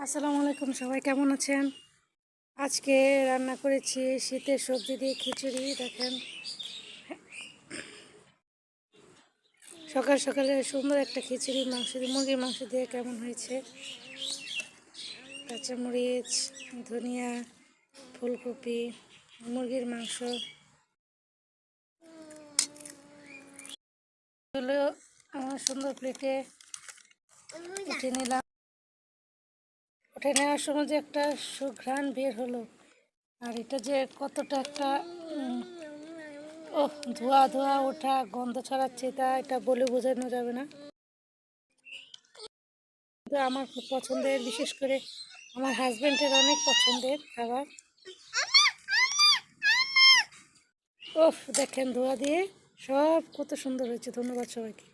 আসসালামু আলাইকুম, সবাই কেমন আছেন? আজকে রান্না করেছি শীতের সবজি দিয়ে খিচুড়ি। দেখেন, সকাল সকালে সুন্দর একটা খিচুড়ি মাংস দিয়ে, মুরগির মাংস দিয়ে কেমন হয়েছে। কাঁচামরিচ, ধনিয়া, ফুলকপি, মুরগির মাংস হলো আমার সুন্দর প্লেটে উঠে নিলাম। উঠে নেওয়ার সময় যে একটা সুঘ্রাণ বের হলো, আর এটা যে কতটা একটা ধোয়া ধোয়া ওঠা গন্ধ ছড়াচ্ছে, এটা বলে বোঝানো যাবে না। তো আমার খুব পছন্দের, বিশেষ করে আমার হাজব্যান্ডের অনেক পছন্দের খাবার। দেখেন ধোয়া দিয়ে সব কত সুন্দর হয়েছে। ধন্যবাদ সবাইকে।